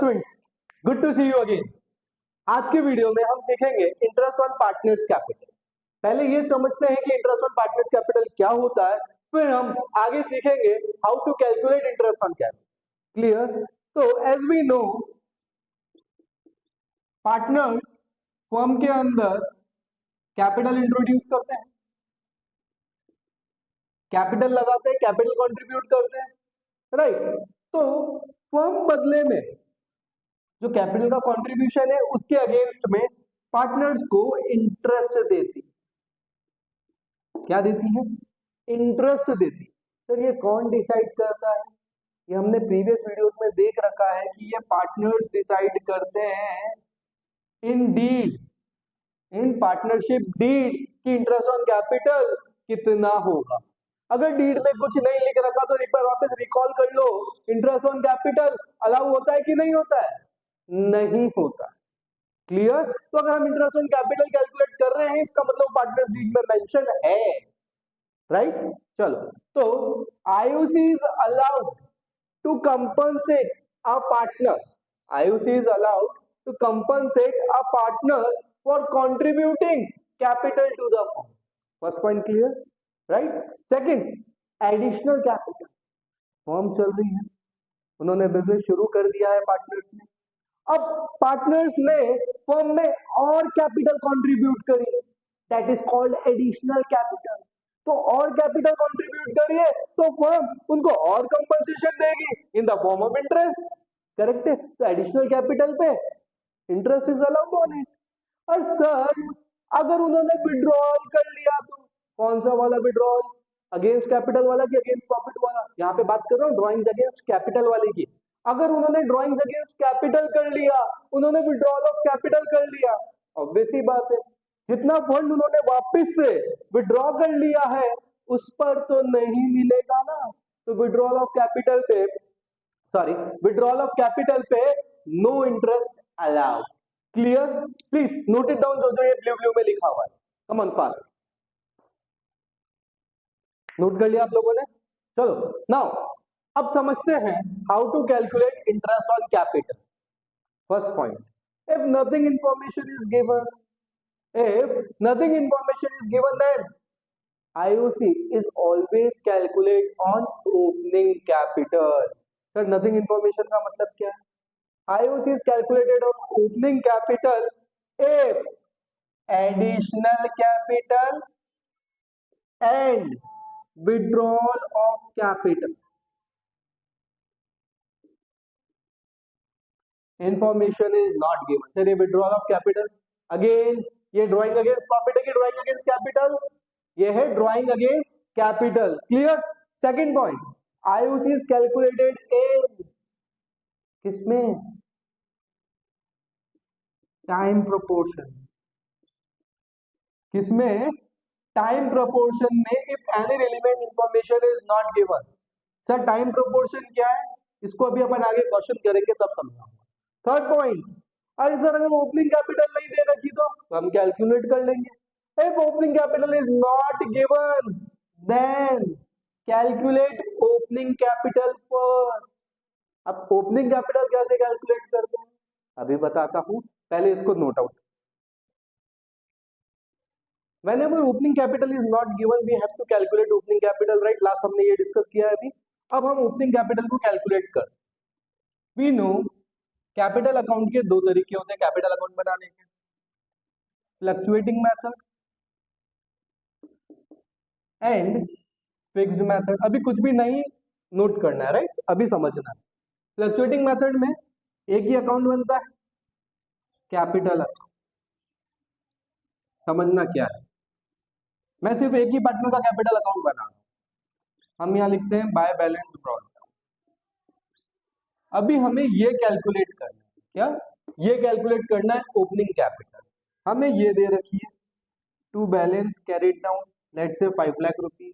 Students, good to see you again. आज के video में हम सीखेंगे इंटरेस्ट ऑन पार्टनर्स कैपिटल। पहले ये समझते हैं कि इंटरेस्ट ऑन पार्टनर्स कैपिटल क्या होता है, फिर हम आगे सीखेंगे how to calculate interest on capital. Clear? तो as we know, partners firm के अंदर कैपिटल इंट्रोड्यूस करते हैं, कैपिटल लगाते हैं, कैपिटल कंट्रीब्यूट करते हैं, राइट? तो फर्म बदले में जो कैपिटल का कंट्रीब्यूशन है उसके अगेंस्ट में पार्टनर्स को इंटरेस्ट देती। क्या देती है? इंटरेस्ट देती। सर ये कौन डिसाइड करता है? ये हमने प्रीवियस वीडियोस में देख रखा है कि ये पार्टनर्स डिसाइड करते हैं in deed, in partnership deed की इंटरेस्ट ऑन कैपिटल कितना होगा। अगर डीड में कुछ नहीं लिख रखा तो एक बार वापस रिकॉल कर लो, इंटरेस्ट ऑन कैपिटल अलाउ होता है कि नहीं होता है? नहीं होता। क्लियर? तो अगर हम इंटरेस्ट ऑन कैपिटल कैलकुलेट कर रहे हैं इसका मतलब पार्टनर्स डीड में मेंशन है, राइट? चलो, तो IOC is allowed to compensate a partner, IOC is allowed to compensate a partner for contributing capital to the firm. First point clear, right? Second, additional capital. Firm चल रही है, उन्होंने business शुरू कर दिया है पार्टनर्स ने। अब पार्टनर्स ने फर्म में और कैपिटल कंट्रीब्यूट करी, that is called additional capital. तो और कैपिटल कंट्रीब्यूट करिए तो फर्म उनको और कंपनसेशन देगी in the form of interest. Correct है? तो एडिशनल कैपिटल पे interest is allowed on it. और सर अगर उन्होंने विड्रॉल कर लिया तो कौन सा वाला विड्रॉल? अगेंस्ट कैपिटल वाला कि अगेंस्ट प्रॉफिट वाला? यहाँ पे बात कर रहा हूँ ड्रॉइंग्स अगेंस्ट कैपिटल वाले की। अगर उन्होंने ड्रॉइंग्स अगेंस्ट कैपिटल कर लिया, उन्होंने विड्रॉल ऑफ कैपिटल कर लिया, ऑब्वियस ही बात है जितना फंड उन्होंने वापस से विड्रॉ कर लिया है उस पर तो नहीं मिलेगा ना। तो विड्रॉल ऑफ कैपिटल पे, सॉरी, विड्रॉल ऑफ कैपिटल पे no interest allowed. Clear? Please note it down जो ये ब्लू ब्लू में लिखा हुआ है। कम ऑन फास्ट, नोट कर लिया आप लोगों ने? चलो नाउ अब समझते हैं how to calculate interest on capital. First point, if nothing information is given, if nothing information is given, then IOC is always calculate on opening capital. Sir, nothing information का मतलब क्या है? IOC is calculated on opening capital if additional capital and withdrawal of capital information is not given. Sir, ये withdrawal of capital, again ये drawing against profit है कि drawing against capital? ये है drawing against capital. Clear? Second point, IOC is calculated in किसमें? Time proportion. किसमें? Time proportion में। If any relevant information is not given. Sir time proportion क्या है? इसको अभी अपन आगे क्वेश्चन करेंगे तब समझाऊंगा। थर्ड पॉइंट, अरे सर अगर ओपनिंग कैपिटल नहीं दे रखी तो हम कैलकुलेट कर लेंगे। If opening capital is not given then calculate opening capital first. अब ओपनिंग कैपिटल कैसे कैलकुलेट करते हैं अभी बताता हूं, पहले इसको note out. Whenever opening capital is not given, we have to calculate opening capital, right? Last हमने ये डिस्कस किया है अभी। अब हम ओपनिंग कैपिटल को कैलकुलेट कर, we know कैपिटल अकाउंट के दो तरीके होते हैं कैपिटल अकाउंट बनाने के, fluctuating method and fixed method. अभी कुछ भी नहीं नोट करना है, राइट? अभी समझना है। फ्लक्चुएटिंग मेथड में एक ही अकाउंट बनता है, कैपिटल अकाउंट। समझना क्या है, मैं सिर्फ एक ही पार्टनर का कैपिटल अकाउंट बना रहा हूं। हम यहां लिखते हैं बाय बैलेंस ब्रॉड। अभी हमें ये कैलकुलेट करना है, क्या? ये कैलकुलेट करना है ओपनिंग कैपिटल। हमें ये दे रखी है to balance carried down, let's say 5 lakh rupees,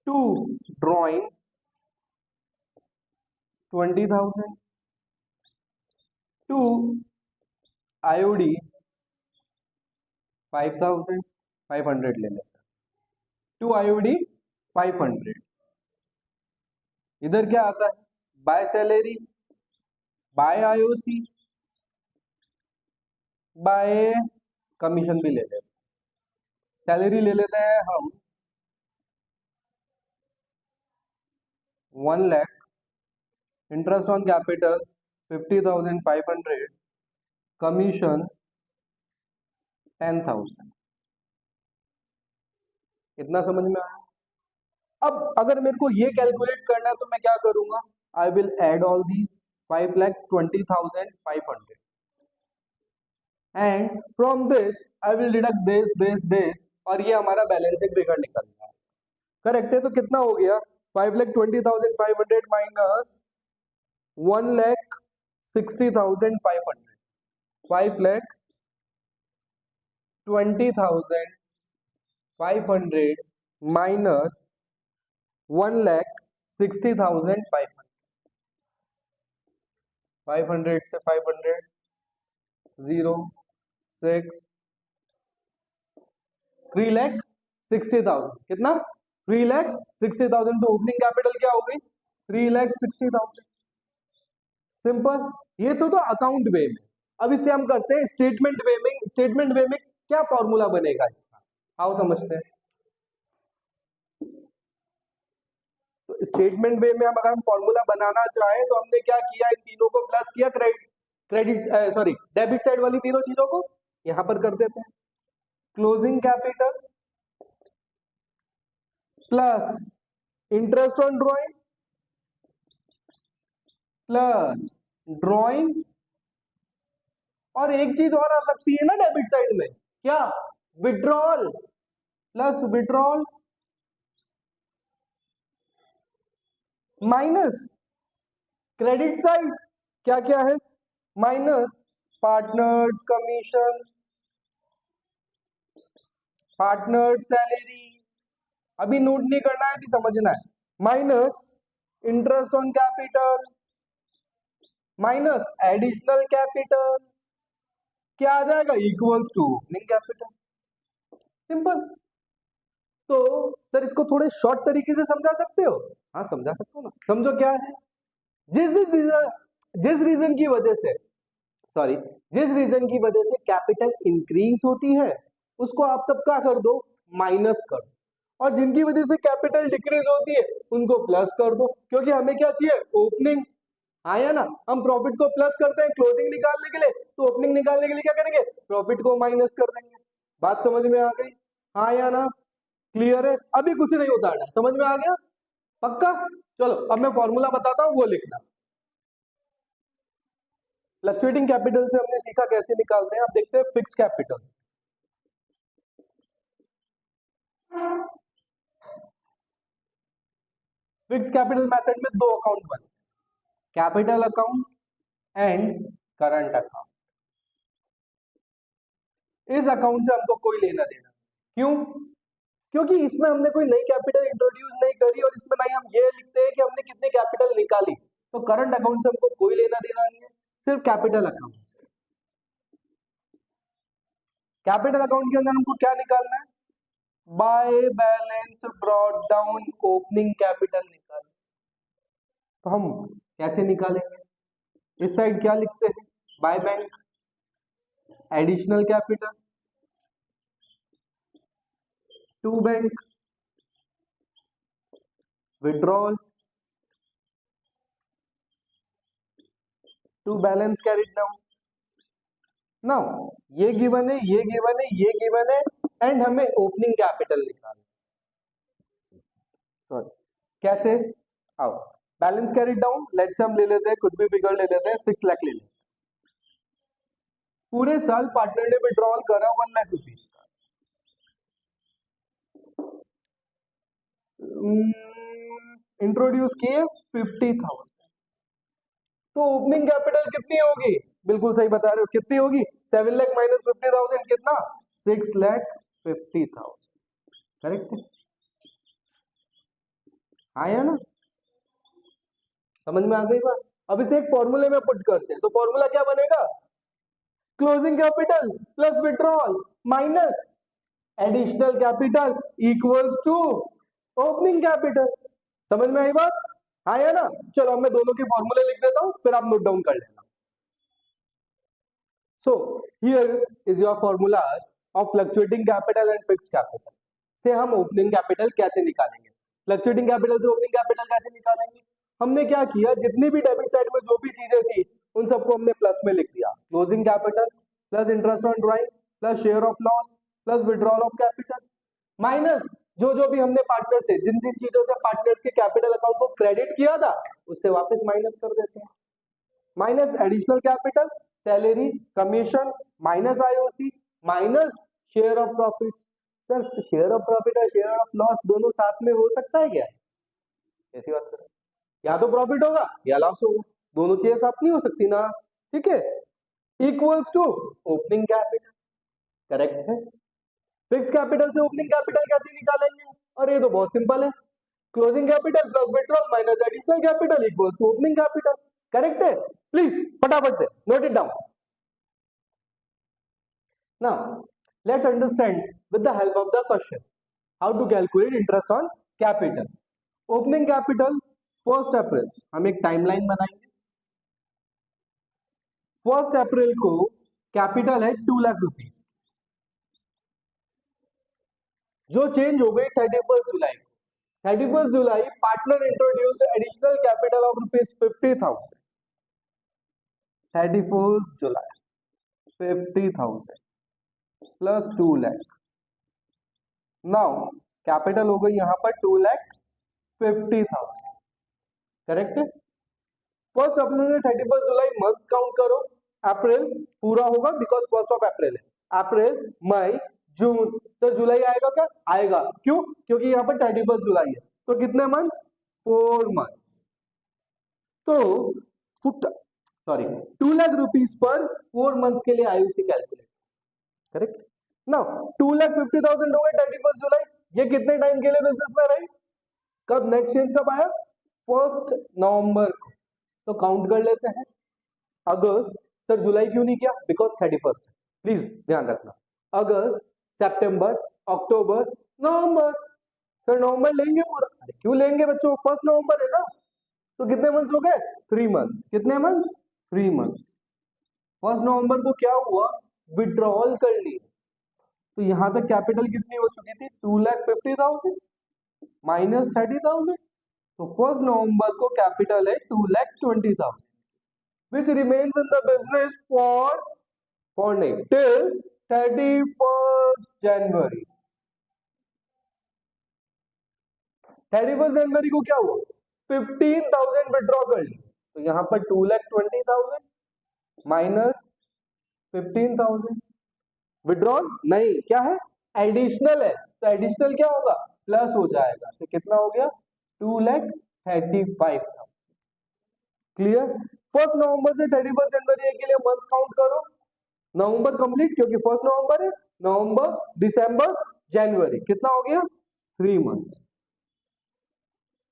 to drawing 20,000, to IOD 5,500 ले लेते हैं, टू IOD 500। इधर क्या आता है? By salary, by IOC, by commission भी ले लेते हैं। सैलरी ले लेते हैं हम 1 lakh, interest on capital 50,500, commission 10,000। इतना समझ में आया? अब अगर मेरे को ये कैलकुलेट करना है तो मैं क्या करूंगा, I will add all these 5,20,500 and from this I will deduct this और ये हमारा बैलेंसिंग फिगर निकल रहा है। करेक्ट है? तो कितना हो गया, 5,20,500 माइनस 1,60,500, 5,20,500 माइनस 1,60,500, 500 से 500 0 6 3,60,000, कितना 3,60,000। तो ओपनिंग कैपिटल क्या हो गई, 3,60,000। सिंपल। ये तो अकाउंट वे में। अब इसे हम करते हैं स्टेटमेंट वे में। स्टेटमेंट वे में क्या फॉर्मूला बनेगा इसका, आओ समझते हैं। तो स्टेटमेंट वे में अगर हम फॉर्मूला बनाना चाहें तो हमने क्या किया, इन तीनों को प्लस किया, डेबिट साइड वाली तीनों चीजों को यहां पर कर देते हैं। Closing capital plus interest on drawing plus drawing, और एक चीज और आ सकती है ना डेबिट साइड में, क्या, withdrawal, plus withdrawal minus credit side क्या क्या है, minus partners commission, partner salary, अभी नोट नहीं करना है, अभी समझना है, minus interest on capital minus additional capital, क्या आ जाएगा, equals to opening capital. Simple. तो सर इसको थोड़े शॉर्ट तरीके से समझा सकते हो? हाँ समझा सकते हो ना। समझो क्या है, जिस रीजन की वजह से कैपिटल इंक्रीज होती है उसको आप सब क्या कर दो, माइनस कर दो, और जिनकी वजह से कैपिटल डिक्रीज होती है उनको प्लस कर दो, क्योंकि हमें क्या चाहिए, ओपनिंग। आया ना, हम प्रॉफिट को प्लस करते हैं क्लोजिंग निकालने के लिए, तो ओपनिंग निकालने के लिए क्या करेंगे, प्रॉफिट को माइनस कर देंगे। बात समझ में आ गई? हाँ या ना? क्लियर है? अभी कुछ नहीं होता है, समझ में आ गया? पक्का? चलो अब मैं फॉर्मूला बताता हूं, वो लिखना। फ्लक्चुएटिंग कैपिटल से हमने सीखा कैसे निकालते हैं, अब देखते हैं fix capital. Fix capital method में दो अकाउंट बने, capital account and current account. इस अकाउंट से हमको कोई लेना देना, क्यों? क्योंकि इसमें हमने कोई नई कैपिटल इंट्रोड्यूस नहीं करी और इसमें नहीं हम ये लिखते हैं कि हमने कितनी कैपिटल निकाली। तो करंट अकाउंट से हमको कोई लेना देना नहीं है, सिर्फ कैपिटल अकाउंट। कैपिटल अकाउंट के अंदर हमको क्या निकालना है, by balance brought down opening capital निकालना। तो हम कैसे निकालेंगे, इस साइड क्या लिखते हैं, by bank additional capital to bank withdrawal to balance carried down. Now ये गिवन है, ये गिवन है, ये गिवन है, एंड हमें ओपनिंग कैपिटल निकालना। सॉरी कैसे, आओ बैलेंस कैरिड डाउन, लेट्स हम ले लेते हैं कुछ भी फिगर ले लेते हैं, 6 लाख ले लेते हैं। पूरे साल पार्टनर ने विड्रॉल करा 1 लाख रुपीस का, इंट्रोड्यूस किए 50,000, तो ओपनिंग कैपिटल कितनी होगी, बिल्कुल सही बता रहे हो, कितनी होगी, 7 लाख माइनस 50,000 कितना, 6,50,000। करेक्ट है? आया ना, समझ में आ गई बात? अब इसे एक फॉर्मूले में पुट करते हैं, तो फॉर्मूला क्या बनेगा, closing capital plus withdrawal minus additional capital equals to opening capital. समझ में आई बात? आया ना? चलो अब मैं दोनों के फॉर्मूले लिख देता हूं, फिर आप नोट डाउन कर लेना। So here is your formulas of fluctuating capital and fixed capital से हम ओपनिंग कैपिटल कैसे निकालेंगे, फ्लक्चुएटिंग कैपिटल से ओपनिंग कैपिटल कैसे निकालेंगे। हमने क्या किया, जितनी भी डेबिट साइड में जो भी चीजें थी उन सबको हमने प्लस में लिख दिया। Closing capital plus interest on drawing plus share of loss plus withdrawal of capital minus जो जो भी हमने पार्टनर से जिन जिन चीजों से पार्टनर्स के कैपिटल अकाउंट को क्रेडिट किया था उससे वापस माइनस कर देते हैं। Minus additional capital, salary, commission, minus IOC, minus share of profit. Sir share of profit और शेयर ऑफ लॉस दोनों साथ में हो सकता है क्या? ऐसी बात करें, या तो प्रॉफिट होगा या लॉस होगा, दोनों चीजें साथ नहीं हो सकती ना। ठीक है, equals to opening capital, correct है। फिक्स कैपिटल से ओपनिंग कैपिटल कैसे निकालेंगे? और ये तो बहुत सिंपल है, closing capital plus withdrawal minus additional capital equals to opening capital, correct है। प्लीज फटाफट से note it down. Now let's understand with the help of the question how to calculate interest on capital. Opening capital 1 April, हम एक timeline बनाएंगे। 1 अप्रैल को capital है 2 lakh rupees, जो change हो गई 31 जुलाई को। 31 July partner introduced additional capital of ₹50,000। 31 जुलाई 50,000 प्लस 2 लाख। नाउ कैपिटल हो गई यहां पर 2,50,000, करेक्ट है। 1 अप्रैल से 31 जुलाई मंथ काउंट करो, अप्रैल पूरा होगा बिकॉज 1 अप्रैल है। अप्रैल, मई, जून, सर जुलाई आएगा क्या? आएगा, क्यों? क्योंकि यहाँ पर 31 जुलाई है, तो कितने मंथ्स? 4 मंथ्स। तो 2 लाख रुपीस पर 4 मंथ्स के लिए आयुषी कैलकुलेट, करेक्ट। नाउ 2,50,000 हो गए 31 जुलाई, ये कितने टाइम के लिए बिजनेस में रही? कब नेक्स्ट चेंज कब आया? 1 नवंबर को, तो काउंट कर लेते हैं। अगस्त, सर जुलाई क्यों नहीं किया? बिकॉज 31, प्लीज ध्यान रखना। अगस्त, सितंबर, अक्टूबर, नवंबर, सर नवंबर लेंगे पूरा? अरे क्यों लेंगे बच्चों, 1 नवंबर है ना, तो कितने मंथ्स हो गए? 3 मंथ्स। कितने मंथ्स? 3 मंथ्स। 1 नवंबर को क्या हुआ? विड्रॉल कर ली, तो यहां तक कैपिटल कितनी हो चुकी थी? 2,50,000 माइनस 30,000, तो 1 नवंबर को कैपिटल है 2,20,000 which remains in the business for नहीं till 31st January। 31st जनवरी को क्या हुआ? 15,000 विड्रॉ कर ली, तो यहां पर 2,20,000 माइनस 15,000 विड्रॉल नहीं, क्या है? एडिशनल है, तो एडिशनल क्या होगा? प्लस हो जाएगा, तो कितना हो गया? 2,35,000। क्लियर? 1 नवंबर से 31 जनवरी के लिए मंथ काउंट करो, नवंबर कंप्लीट क्योंकि 1 नवंबर है, नवंबर, दिसंबर, जनवरी, कितना हो गया? 3 मंथ्स।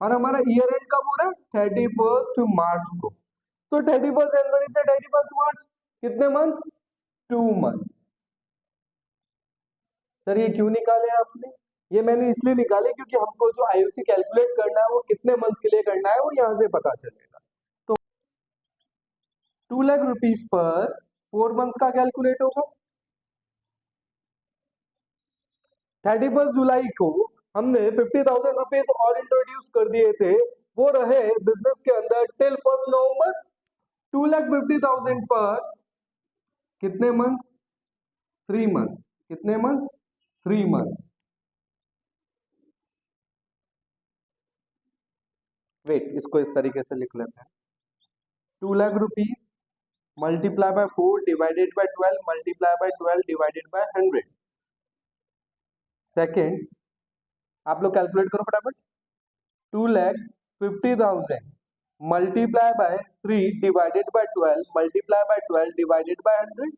और हमारा ईयर एंड कब हो रहा है? 31 मार्च को, तो 31 जनवरी से 31 मार्च कितने मंथ्स? 2 मंथ्स। सर ये क्यों निकाले आपने? ये मैंने इसलिए निकाले क्योंकि हमको जो आईओसी कैलकुलेट करना है वो कितने मंथ्स के लिए करना है वो यहां से पता चलेगा। तो 2 लाख रुपीस पर 4 मंथ्स का कैलकुलेट होगा। 31 जुलाई को हमने 50,000 रुपीज और इंट्रोड्यूस कर दिए थे, वो रहे बिजनेस के अंदर टिल 1 नवंबर। 2,50,000 पर कितने मंथ्स? 3 मंथ्स। कितने मंथ्स? 3 मंथ्स। वेट, इसको इस तरीके से लिख लेते हैं, 2 lakh rupees multiply by 4 divided by 12 multiply by 12 divided by 100। Second, आप लोग कैलकुलेट करो फटाफट। 2,50,000 multiply by 3 divided by 12 multiply by 12 divided by 100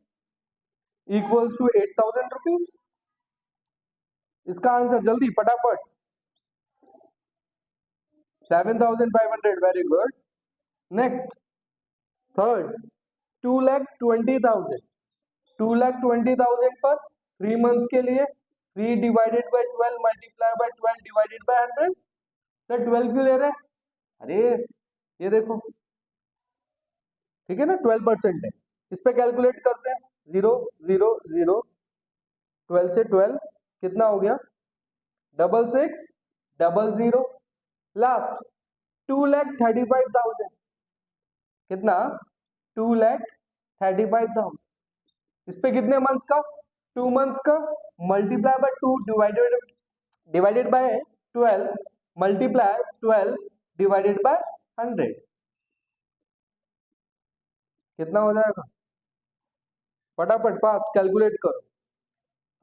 equals to 8,000 rupees. इसका आंसर जल्दी फटाफट। 7,500, वेरी गुड। नेक्स्ट, थर्ड, 2,20,000 2,20,000 पर 3 मंथ्स के लिए 3 divided by 12 multiply by 12 divided by 100। Sir 12 क्यों ले रहे हैं? अरे ये देखो, ठीक है ना, 12% है। इस पे कैलकुलेट करते हैं, 0 0 0, 12 से 12 कितना हो गया, 6660, लास्ट 2,35,000, कितना, 2,35,000। इस पे कितने मंथ्स का, 2 मंथ्स का, multiply by 2 divided by 12, multiply 12 divided by 100, कितना हो जाएगा, फटाफट फास्ट कैलकुलेट करो,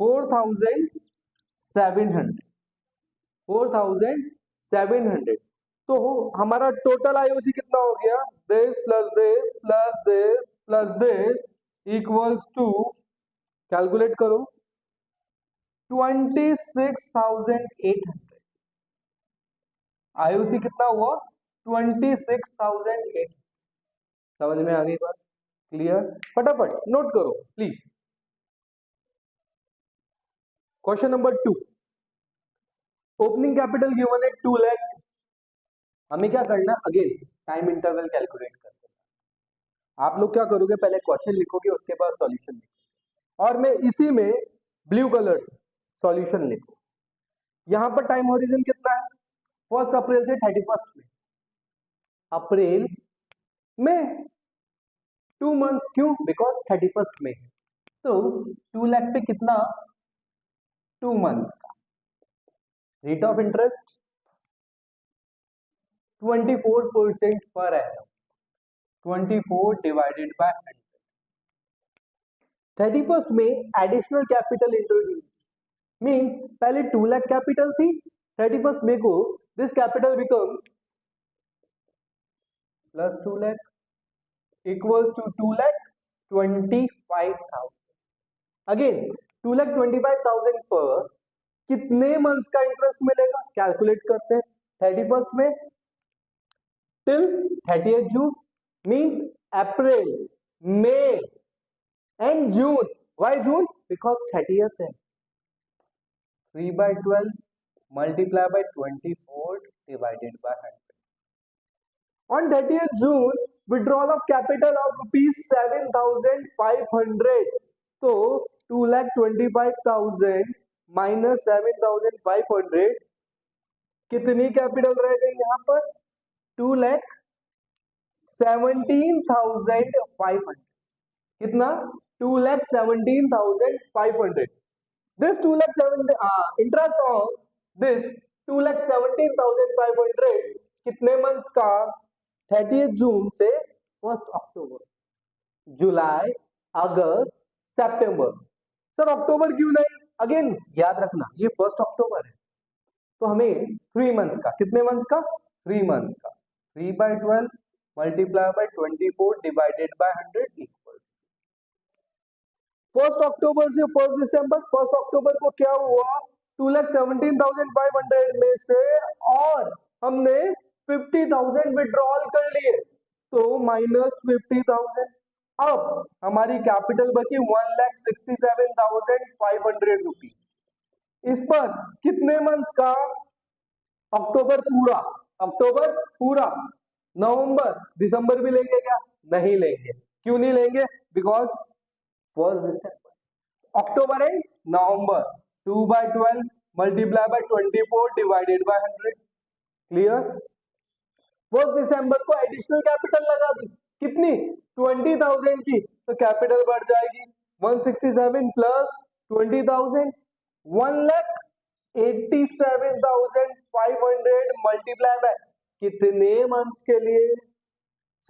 4,700, 4,700। तो हमारा टोटल आईओसी कितना हो गया, this plus this plus this plus this equals to, calculate करो, 26,800। आईओसी कितना हुआ, 26,800। समझ में आ गई बात, क्लियर, फटाफट नोट करो please. Question number 2, opening capital given है 2 लाख। हमें क्या करना, अगेन टाइम इंटरवल कैलकुलेट करते हैं। आप लोग क्या करोगे, पहले क्वेश्चन लिखोगे, उसके बाद सॉल्यूशन लिखोगे, और मैं इसी में ब्लू कलर से सॉल्यूशन लिखूं। यहां पर टाइम होरिजन कितना है, 1 अप्रैल से 31 में, अप्रैल में 2 मंथ, क्यों, बिकॉज 31 में, तो 2 लाख पे कितना, 2 मंथ का rate of interest 24% per annum, 24 divided by 100। 31 में एडिशनल कैपिटल इंट्रोड्यूस, मींस पहले 2 लाख कैपिटल थी, 31 में को this capital becomes plus 2 lakh equals to 2,25,000। Again 2,25,000 पर कितने मंथ्स का इंटरेस्ट मिलेगा, कैलकुलेट करते हैं, 31 में till 30th June, means April, May and June. Why June, because 30th है, 3/12 multiply by 24 divided by 100. On 30th June, withdrawal of capital of rupees 7,500. तो 2,25,000 minus 7,500, कितनी कैपिटल रह गई यहाँ पर, 2,17,500, कितना, 2,17,500। This 2,17,000 interest on this 2,17,500 कितने मंथ्स का, 30th जून से 1 अक्टूबर, जुलाई, अगस्त, सितंबर। सर अक्टूबर क्यों नहीं, अगेन याद रखना ये 1 अक्टूबर है, तो हमें 3 मंथ्स का, कितने मंथ्स का, 3 मंथ्स का, 3/12 multiply bye 24 divided by 100 equals 1 अक्टूबर से 1 दिसंबर। 1 अक्टूबर को क्या हुआ, 2,17,500 में से और हमने 50,000 विड्रॉल कर लिए, तो -50,000। अब हमारी कैपिटल बची 1,67,500 रुपीज। इस पर कितने मंथ्स का, अक्टूबर पूरा, अक्टूबर पूरा, नवंबर, दिसंबर भी लेंगे क्या, नहीं लेंगे, क्यों नहीं लेंगे, because 1 December, October and November, 2/12 multiply by 24 divided by 100, clear. 1 दिसंबर को एडिशनल कैपिटल लगा दी, कितनी, 20,000 की, तो कैपिटल बढ़ जाएगी 167 प्लस 20,000, 1,87,500 मल्टीप्लाई बाय कितने मंथ्स के लिए,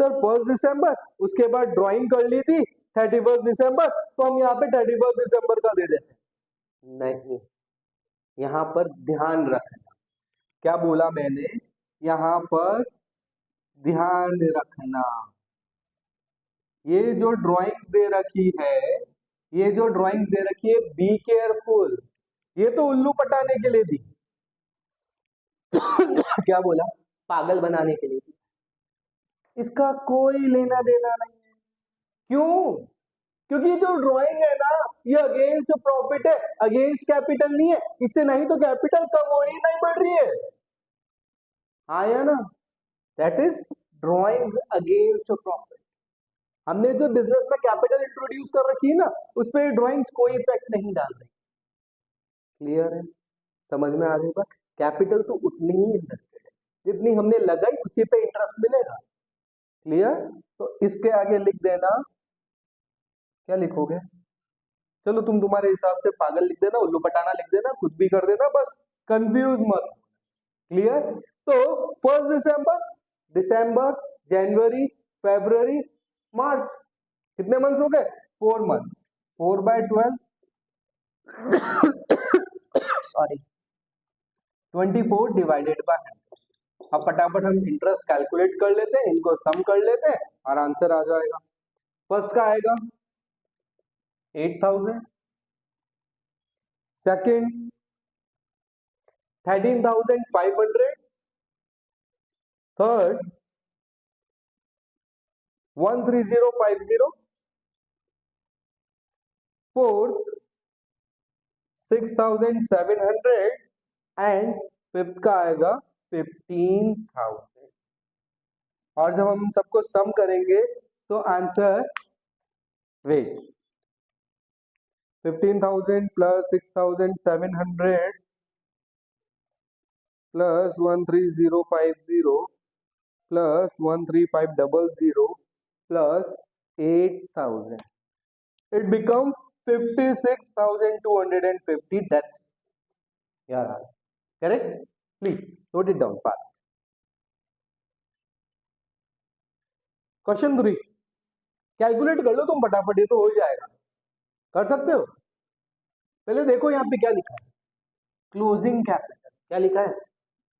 सर 1 दिसंबर, उसके बाद ड्राइंग कर ली थी 31 दिसंबर, तो हम यहाँ पे 31 दिसंबर का दे देते हैं, नहीं, यहां पर ध्यान रखना, क्या बोला मैंने, यहां पर ध्यान रखना, ये जो ड्राइंग्स दे रखी है, ये जो ड्राइंग्स दे रखी है, बी केयरफुल, ये तो उल्लू पटाने के लिए दी क्या बोला, पागल बनाने के लिए दी, इसका कोई लेना देना नहीं है, क्यों, क्योंकि जो ड्राइंग है ना, ये अगेंस्ट प्रॉफिट है, अगेंस्ट कैपिटल नहीं है, इससे नहीं तो कैपिटल कम हो रही नहीं बढ़ रही है, आया ना, that is drawings against profit. हमने जो बिजनेस में कैपिटल इंट्रोड्यूस कर रखी है ना, उस पर ड्रॉइंग्स कोई इफेक्ट नहीं डाल रही। क्लियर है? समझ में आ गई बात? कैपिटल तो उतनी ही इन्वेस्टेड है जितनी हमने लगाई, उसी पे इंटरेस्ट मिलेगा। क्लियर? तो इसके आगे लिख देना, क्या लिखोगे? चलो तुम तुम्हारे हिसाब से पागल लिख देना, उल्लू पटाना लिख देना, कुछ भी कर देना, बस कंफ्यूज मत। क्लियर? तो 1 दिसंबर, दिसंबर, जनवरी, फरवरी, मार्च, कितने मंथ्स हो गए? 4 मंथ्स। 4/12 sorry 24 divided by 100। अब फटाफट हम इंटरेस्ट कैलकुलेट कर लेते हैं, इनको सम कर लेते हैं और आंसर आ जाएगा। फर्स्ट का आएगा 8,000, second 13,500, third 13050, fourth 6,700 and fifth का आएगा 15,000। और जब हम सबको सम करेंगे तो answer wait 15,000 plus 6,700 plus 13050 plus 13500 plus 8,000, it become 56,250. That's your answer. Correct? Please note it down fast. Question 3. Calculate कर लो तुम फटाफट, ये तो हो जाएगा, कर सकते हो। पहले देखो यहाँ पे क्या लिखा है, क्लोजिंग कैपिटल। क्या लिखा है?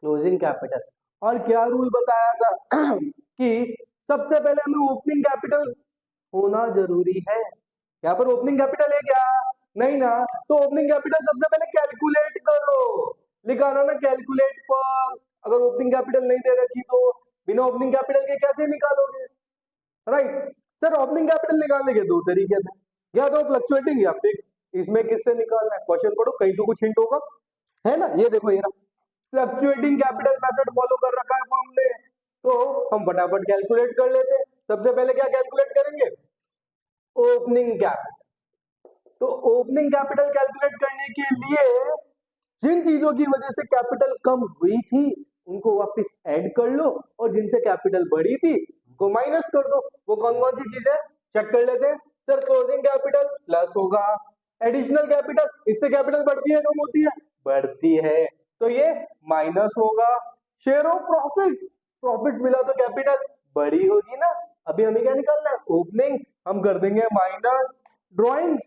Closing capital. और क्या रूल बताया था कि सबसे पहले हमें ओपनिंग कैपिटल होना जरूरी है। यहाँ पर ओपनिंग कैपिटल है क्या? नहीं ना, तो ओपनिंग कैपिटल सबसे पहले कैलकुलेट करो, लिखा था ना कैलकुलेट पर। अगर ओपनिंग कैपिटल नहीं दे रखी तो बिना ओपनिंग कैपिटल के कैसे निकालोगे? राइट सर, ओपनिंग कैपिटल निकालने के दो तरीके थे, या तो फ्लक्चुएटिंग या फिक्स। इसमें किससे निकालना है? क्वेश्चन पढ़ो, कहीं तो कुछ हिंट होगा, है ना? ये देखो, ये रहा, फ्लक्चुएटिंग कैपिटल मेथड फॉलो कर रखा है फॉर्म ने, तो हम फटाफट कैलकुलेट कर लेते हैं। सबसे पहले क्या कैलकुलेट करेंगे? Opening capital. तो ओपनिंग कैपिटल कैलकुलेट करने के लिए जिन चीजों की वजह से कैपिटल कम हुई थी उनको वापस ऐड कर लो, और जिनसे कैपिटल बढ़ी थी उनको माइनस कर दो। वो कौन कौन सी चीजें चेक कर लेते हैं। सर क्लोजिंग कैपिटल प्लस होगा, एडिशनल कैपिटल, इससे कैपिटल बढ़ती है कम होती है? बढ़ती है, तो ये माइनस होगा। शेयर ऑफ प्रॉफिट, प्रॉफिट मिला तो कैपिटल बड़ी होगी ना। अभी हमें क्या निकालना है? ओपनिंग, हम कर देंगे माइनस। ड्रॉइंग्स,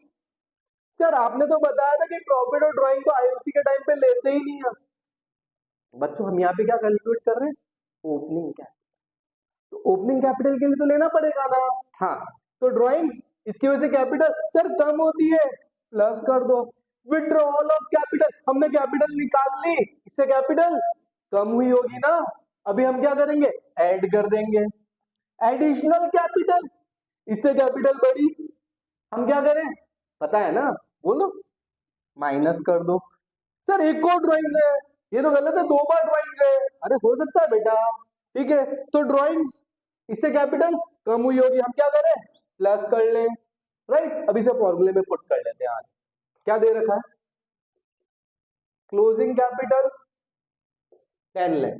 सर आपने तो बताया था कि प्रॉफिट और ड्राइंग को आईओसी के टाइम पे लेते ही नहीं है। बच्चों हम यहाँ पे क्या कैलकुलेट कर रहे हैं? Opening capital. तो ओपनिंग कैपिटल के लिए तो लेना पड़ेगा ना। हाँ, तो ड्राइंग्स, इसकी वजह से कैपिटल सर कम होती है, प्लस कर दो। विड्रॉल ऑफ कैपिटल, हमने कैपिटल निकाल ली, इससे कैपिटल कम हुई होगी ना। अभी हम क्या करेंगे? ऐड कर देंगे। एडिशनल कैपिटल, इससे कैपिटल बढ़ी, हम क्या करें? पता है ना, बोलो, माइनस कर दो। सर एक और ड्राइंग्स है, ये तो गलत है, 2 बार ड्राइंग्स है। अरे हो सकता है बेटा, ठीक है, तो ड्राइंग्स, इससे कैपिटल कम हुई होगी, हम क्या करें? प्लस कर लें। राइट, अभी से फॉर्मूले में पुट कर लेते हैं। आज क्या दे रखा है? Closing capital 10 lakh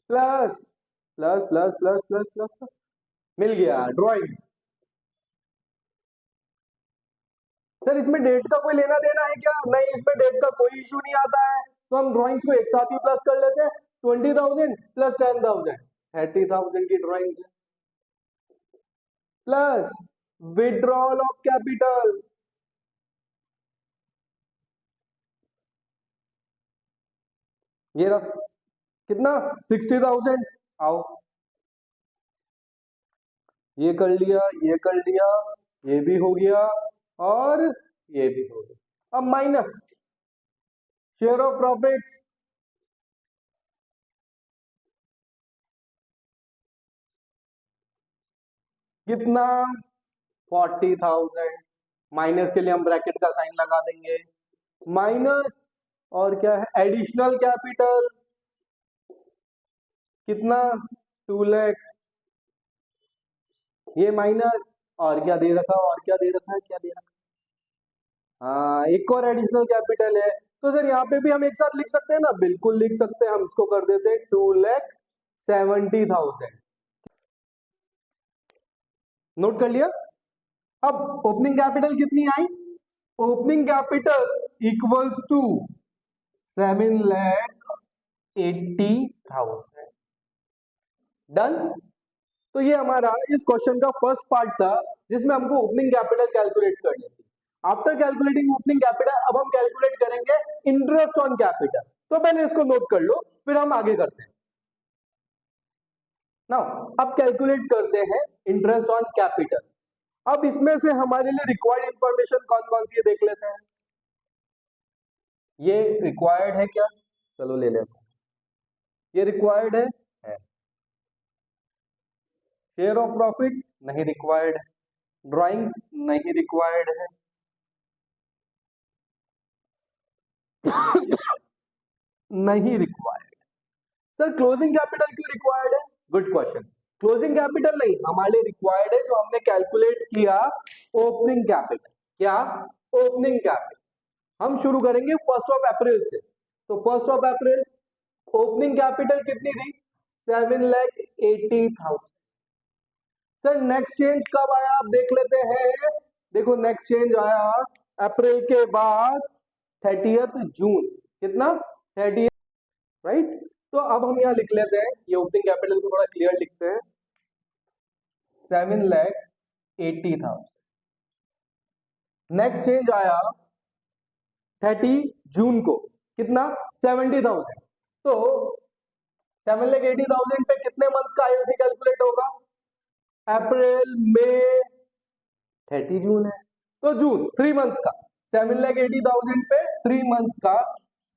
plus plus plus plus plus plus, मिल गया ड्राइंग। सर इसमें डेट का कोई लेना देना है क्या? नहीं, इसमें डेट का कोई इशू नहीं आता है, तो हम ड्राइंग्स को एक साथ ही प्लस कर लेते हैं। 20,000 प्लस 10,000, 30,000 की ड्राइंग्स है, प्लस विड्रॉल ऑफ कैपिटल, ये रहा कितना? 60,000। आओ, ये कर लिया, ये कर लिया, ये भी हो गया और ये भी हो गया। अब माइनस शेयर ऑफ प्रॉफिट्स, कितना? 40,000। माइनस के लिए हम ब्रैकेट का साइन लगा देंगे, माइनस, और क्या है? एडिशनल कैपिटल, कितना 2 लाख, ये माइनस, और क्या दे रखा, और क्या दे रखा है, क्या दे रखा, हाँ एक और एडिशनल कैपिटल है। तो सर यहाँ पे भी हम एक साथ लिख सकते हैं ना, बिल्कुल लिख सकते हैं, हम इसको कर देते हैं 2,70,000। नोट कर लिया। अब ओपनिंग कैपिटल कितनी आई, opening capital equals to 7,80,000। Done. तो ये हमारा इस क्वेश्चन का फर्स्ट पार्ट था, जिसमें हमको ओपनिंग कैपिटल कैलकुलेट करनी थी। आफ्टर कैलकुलेटिंग ओपनिंग कैपिटल अब हम कैलकुलेट करेंगे इंटरेस्ट ऑन कैपिटल। तो पहले इसको नोट कर लो, फिर हम आगे करते हैं। नाउ अब कैलकुलेट करते हैं इंटरेस्ट ऑन कैपिटल। अब इसमें से हमारे लिए रिक्वायर्ड इंफॉर्मेशन कौन कौन सी है देख लेते हैं। ये रिक्वायर्ड है क्या, चलो ले लेते हैं। ये रिक्वायर्ड है। शेयर ऑफ प्रॉफिट नहीं रिक्वायर्ड है, ड्राइंग्स नहीं रिक्वायर्ड है, नहीं रिक्वायर्ड। सर क्लोजिंग कैपिटल क्यों रिक्वायर्ड है, गुड क्वेश्चन। क्लोजिंग कैपिटल नहीं, हमारे लिए रिक्वायर्ड है जो हमने कैलकुलेट किया ओपनिंग कैपिटल। क्या, ओपनिंग कैपिटल। हम शुरू करेंगे 1 अप्रैल से। तो 1 अप्रैल ओपनिंग कैपिटल कितनी थी, 7,80,000। सर नेक्स्ट चेंज कब आया आप देख लेते हैं। देखो नेक्स्ट चेंज आया अप्रैल के बाद 30th जून। कितना, 30th, राइट। तो अब हम यहाँ लिख लेते हैं, ये ओपनिंग कैपिटल को थोड़ा क्लियर लिखते हैं, 7,80,000। नेक्स्ट चेंज आया 30 जून को, कितना, 70,000। तो 7,80,000 पे कितने मंथ्स का आईओसी कैलकुलेट होगा, अप्रैल मई 30 जून है, तो जून 3 मंथ्स का। 7,80,000 पे 3 मंथ्स का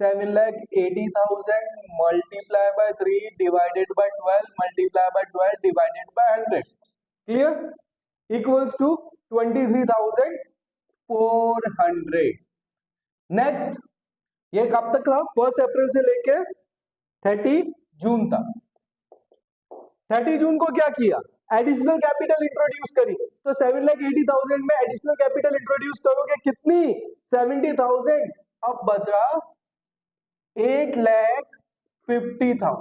7,80,000 multiply by 3 divided by 12 multiply by 12 divided by 100, clear, equals to 23,400। Next, ये कब तक था, 1 अप्रैल से लेके 30 जून तक। 30 जून को क्या किया, एडिशनल कैपिटल इंट्रोड्यूस करी। तो 7,80,000 में एडिशनल कैपिटल इंट्रोड्यूस करोगे कितनी, 70,000। अब बचा 8,50,000,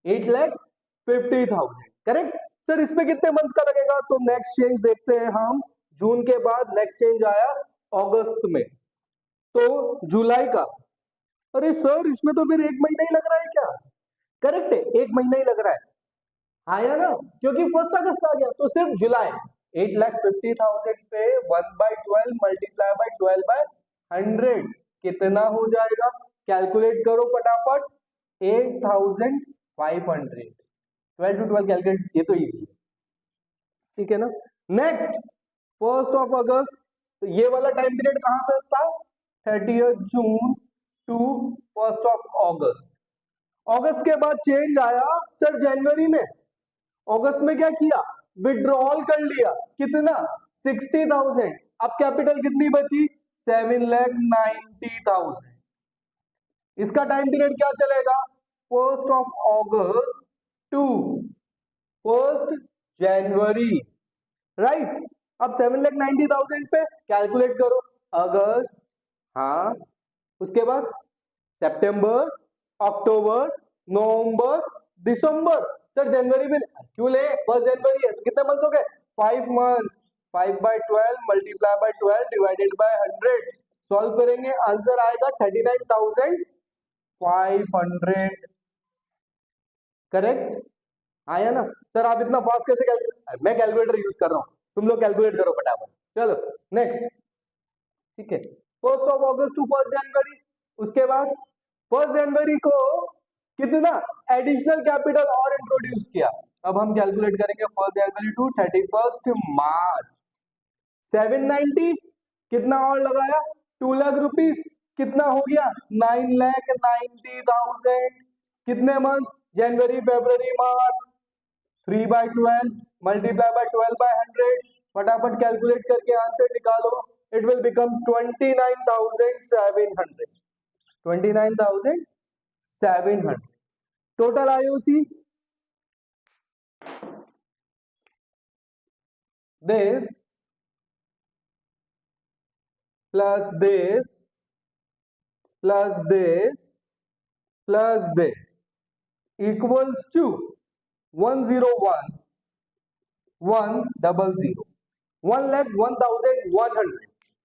8,50,000, करेक्ट। सर इसमें कितने मंथ्स का लगेगा, तो नेक्स्ट चेंज देखते हैं हम। जून के बाद नेक्स्ट चेंज आया अगस्त में, तो जुलाई का। अरे सर इसमें तो फिर 1 महीना ही लग रहा है क्या, करेक्ट है, 1 महीना ही लग रहा है, आया ना, क्योंकि 1 अगस्त आ गया, तो सिर्फ जुलाई। 8,50,000 पे 1/12 मल्टीप्लाई बाय 12 बाय 100 कितना हो जाएगा, कैलकुलेट करो फटाफट, 8,500। 12 to 12 कैलकुलेट, ये तो इजी है, ठीक है ना। नेक्स्ट 1 अगस्त, तो ये वाला टाइम पीरियड कहां से था, 30 जून टू 1 अगस्त। अगस्त के बाद चेंज आया सर जनवरी में। अगस्त में क्या किया, विड्रॉल कर लिया, कितना, 60,000। अब कैपिटल कितनी बची, 7,90,000। इसका टाइम पीरियड क्या चलेगा, 1 अगस्त टू 1 जनवरी, राइट। अब 7,90,000 पे कैलकुलेट करो, अगस्त, हाँ, उसके बाद सितंबर, अक्टूबर, नवंबर, दिसंबर। सर जनवरी में क्यों ले, 1 जनवरी है, तो कितने मंथ्स हो गए, 5 months. 5/12 multiply by 12 divided by 100, solve करेंगे, आंसर आएगा 39,500, करेक्ट, आया ना। सर आप इतना फास्ट कैसे कैलकुलेट, मैं कैलकुलेटर यूज कर रहा हूं, तुम लोग कैलकुलेट करो फटाफट। चलो नेक्स्ट, ठीक है, 1 अगस्त टू 1 जनवरी। उसके बाद 1 जनवरी को कितना एडिशनल कैपिटल और इंट्रोड्यूस किया। अब हम कैलकुलेट करेंगे 1 जनवरी टू 31 मार्च। 790 कितना और लगाया, 2 लाख रुपीस, कितना हो गया, 9,90,000। कितने मंथ, जनवरी फरवरी मार्च, 3/12 मल्टीप्लाई बाय 12 बाय 100, फटाफट कैलकुलेट करके आंसर निकालो, it will become 29,700, 29,700, total IOC this plus this plus this plus this equals to 101 100 1,01,100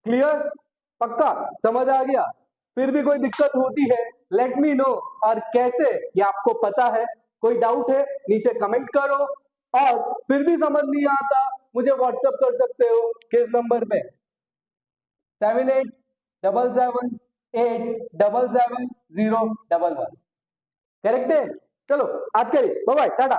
clear? पक्का समझ आ गया? फिर भी कोई दिक्कत होती है लेट मी नो, और कैसे ये आपको पता है, कोई डाउट है नीचे कमेंट करो, और फिर भी समझ नहीं आता मुझे व्हाट्सएप कर सकते हो किस नंबर पे 7877787701। करेक्ट है? चलो आज के लिए बाय बाय टाटा।